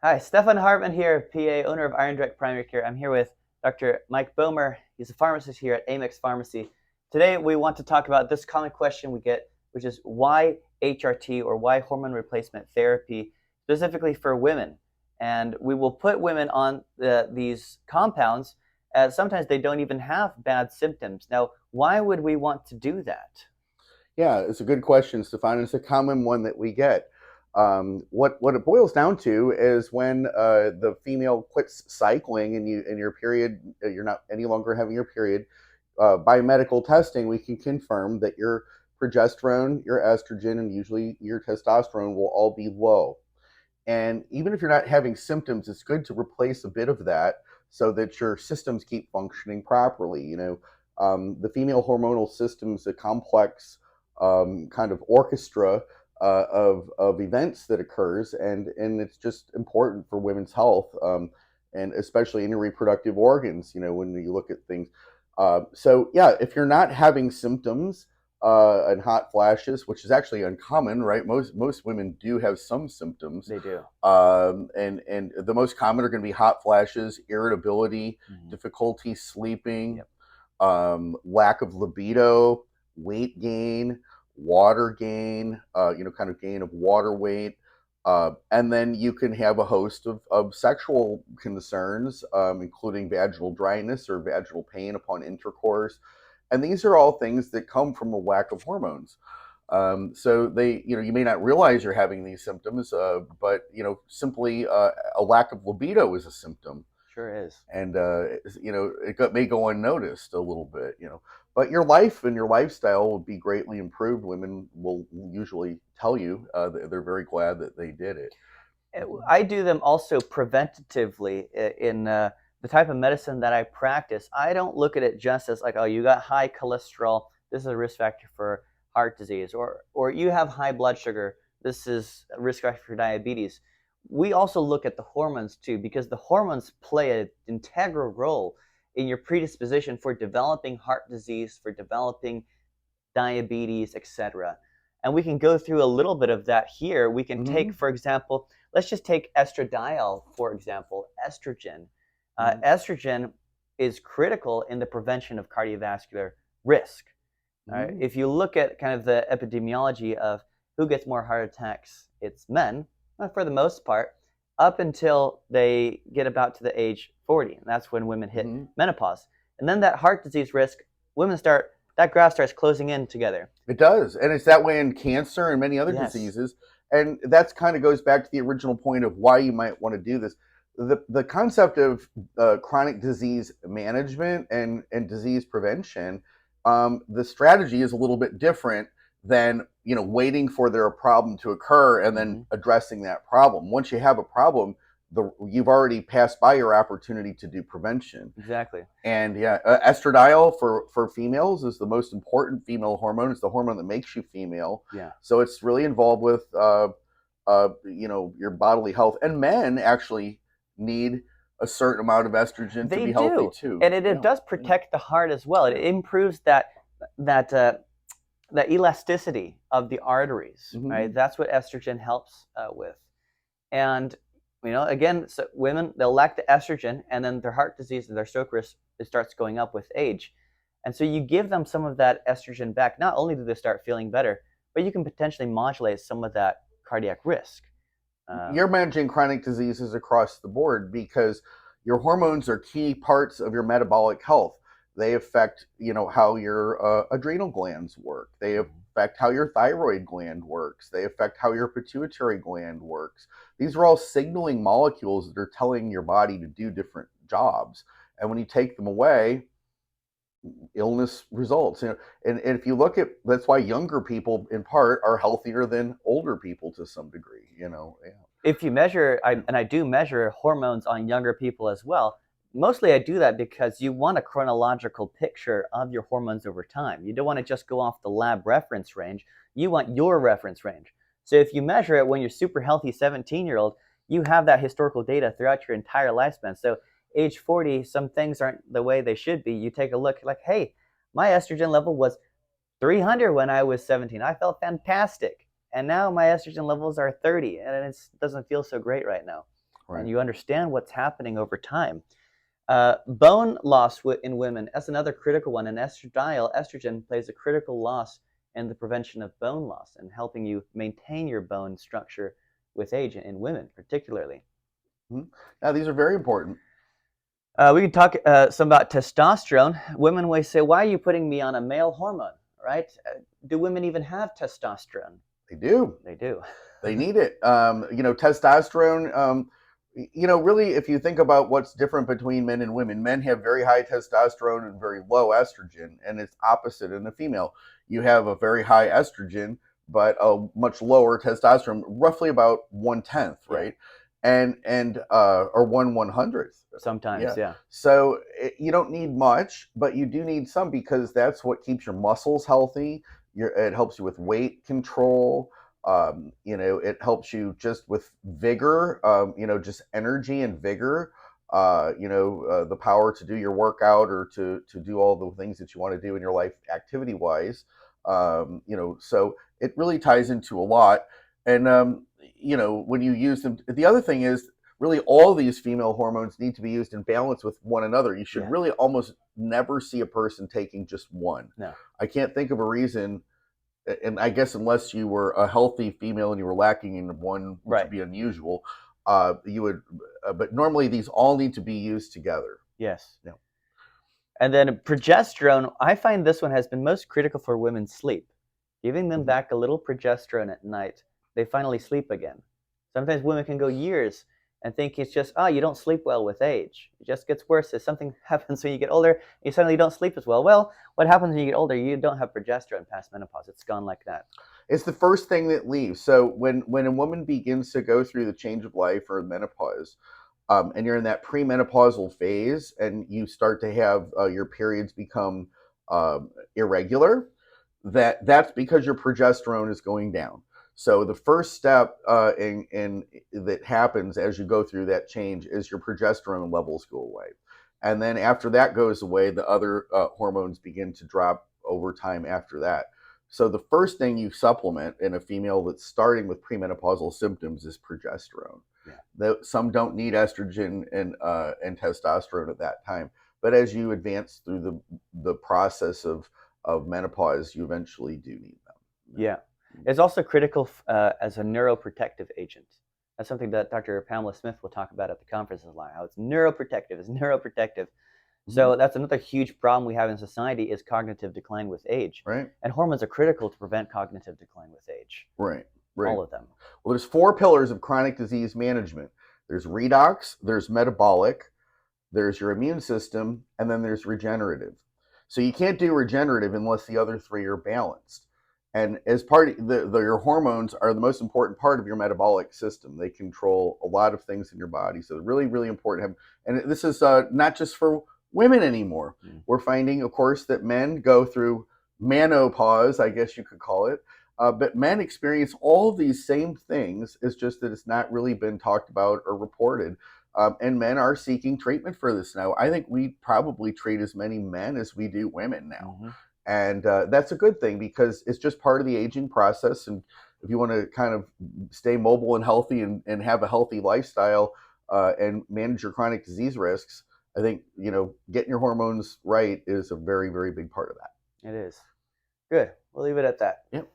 Hi, Stefan Hartmann here, PA, owner of Iron Primary Care. I'm here with Dr. Mike Boehmer. He's a pharmacist here at Amex Pharmacy. Today, we want to talk about this common question we get, which is why HRT or why hormone replacement therapy, specifically for women. And we will put women on these compounds as sometimes they don't even have bad symptoms. Now, why would we want to do that? Yeah, it's a good question, Stefan. It's a common one that we get. What it boils down to is when the female quits cycling and your period, you're not any longer having your period. By medical testing, we can confirm that your progesterone, your estrogen, and usually your testosterone will all be low. And even if you're not having symptoms, it's good to replace a bit of that so that your systems keep functioning properly. The female hormonal system is a complex kind of orchestra of events that occurs, and it's just important for women's health, and especially in your reproductive organs. When you look at things. So yeah, if you're not having symptoms and hot flashes, which is actually uncommon, right? Most women do have some symptoms, They do. and the most common are going to be hot flashes, irritability, Mm-hmm. difficulty sleeping, Yep. lack of libido, weight gain, water gain, kind of gain of water weight. And then you can have a host of sexual concerns, including vaginal dryness or vaginal pain upon intercourse. And these are all things that come from a lack of hormones. So you may not realize you're having these symptoms, but simply a lack of libido is a symptom, Sure is. and may go unnoticed a little bit, but your life and your lifestyle will be greatly improved. Women will usually tell you that they're very glad that they did it. Mhm. I do them also preventatively in the type of medicine that I practice. I don't look at it just as like, oh, you got high cholesterol. This is a risk factor for heart disease, or you have high blood sugar. This is a risk factor for diabetes. We also look at the hormones too, because the hormones play an integral role in your predisposition for developing heart disease, for developing diabetes, etc. And we can go through a little bit of that here. We can take, Mhm. for example, let's just take estradiol, for example, estrogen. Mhm. Estrogen is critical in the prevention of cardiovascular risk. All right? Mhm. If you look at kind of the epidemiology of who gets more heart attacks, it's men, for the most part, up until they get about to the age 40. And that's when women hit Mhm. menopause. And then that heart disease risk, that graph starts closing in together. It does, and it's that way in cancer and many other Yes, diseases. And that's kind of goes back to the original point of why you might want to do this. The concept of chronic disease management and disease prevention, the strategy is a little bit different than waiting for their problem to occur and then hmm, addressing that problem. Once you have a problem, you've already passed by your opportunity to do prevention. exactly. And yeah, estradiol for females is the most important female hormone. It's the hormone that makes you female. Yeah. So it's really involved with your bodily health. And men actually need a certain amount of estrogen to They be healthy do. too. And it Yeah, does yeah, protect the heart as well. It yeah. improves that that elasticity of the arteries, right? Mm-hmm. That's what estrogen helps with. And again, so women, they'll lack the estrogen, and then their heart disease and their stroke risk, it starts going up with age. And so you give them some of that estrogen back. Not only do they start feeling better, but you can potentially modulate some of that cardiac risk. You're Um, managing chronic diseases across the board because your hormones are key parts of your metabolic health. They affect, how your adrenal glands work. They affect how your thyroid gland works. They affect how your pituitary gland works. These are all signaling molecules that are telling your body to do different jobs. And when you take them away, illness results. And if you look at, that's why younger people in part are healthier than older people to some degree. Yeah. if you measure, and I do measure hormones on younger people as well, mostly I do that because you want a chronological picture of your hormones over time. You don't want to just go off the lab reference range. You want your reference range. So if you measure it when you're super healthy 17-year-old, you have that historical data throughout your entire lifespan. So age 40, some things aren't the way they should be. You take a look like, hey, my estrogen level was 300 when I was 17. I felt fantastic. And now my estrogen levels are 30, and it doesn't feel so great right now. Right. and you understand what's happening over time. Bone loss in women, that's another critical one. And estradiol, estrogen, plays a critical loss in the prevention of bone loss and helping you maintain your bone structure with age in women, particularly. Mhm. Now, these are very important. We can talk some about testosterone. Women always say, "Why are you putting me on a male hormone?" Right? Do women even have testosterone? They do. They do. They need it. Testosterone. Really, if you think about what's different between men and women, men have very high testosterone and very low estrogen, and it's opposite in the female. You have a very high estrogen, but a much lower testosterone, roughly about 1/10, Yeah. right? And or 1/100th. Sometimes, Yeah. yeah. So you don't need much, but you do need some because that's what keeps your muscles healthy. It helps you with weight control. It helps you just with vigor, just energy and vigor. The power to do your workout or to do all the things that you want to do in your life activity wise. So it really ties into a lot. And when you use them, the other thing is really all these female hormones need to be used in balance with one another. You should Yeah. really almost never see a person taking just one. No. I can't think of a reason, and I guess unless you were a healthy female and you were lacking in one, which Right. would be unusual, you would. But normally these all need to be used together. Yes. Yeah. And then progesterone, I find this one has been most critical for women's sleep. Giving them Mhm. back a little progesterone at night, they finally sleep again. Sometimes women can go years and think it's just, oh, you don't sleep well with age. It just gets worse. If something happens when you get older, you suddenly don't sleep as well. Well, what happens when you get older? You don't have progesterone past menopause. It's gone like that. It's the first thing that leaves. So when a woman begins to go through the change of life or menopause, and you're in that premenopausal phase, and you start to have your periods become irregular, that's because your progesterone is going down. So the first step in that happens as you go through that change is your progesterone levels go away, and then after that goes away, the other hormones begin to drop over time after that. So the first thing you supplement in a female that's starting with premenopausal symptoms is progesterone. Yeah. Some don't need estrogen and testosterone at that time, but as you advance through the process of menopause, you eventually do need them. Yeah. It's also critical as a neuroprotective agent. That's something that Dr. Pamela Smith will talk about at the conference a lot, how it's neuroprotective. It's neuroprotective. Mhm. So that's another huge problem we have in society is cognitive decline with age. Right, And hormones are critical to prevent cognitive decline with age. right, right. All of them. Well, there's four pillars of chronic disease management. There's redox, there's metabolic, there's your immune system, and then there's regenerative. So you can't do regenerative unless the other three are balanced. And as part of your hormones are the most important part of your metabolic system. They control a lot of things in your body. So they're really, really important to have. And this is not just for women anymore. Mm. We're finding, of course, that men go through menopause, I guess you could call it. But men experience all of these same things. It's just that it's not really been talked about or reported. And men are seeking treatment for this now. I think we probably treat as many men as we do women now. Mm-hmm. And that's a good thing because it's just part of the aging process. And if you want to kind of stay mobile and healthy and have a healthy lifestyle and manage your chronic disease risks, I think, getting your hormones right is a very, very big part of that. It is. Good. We'll leave it at that. Yep.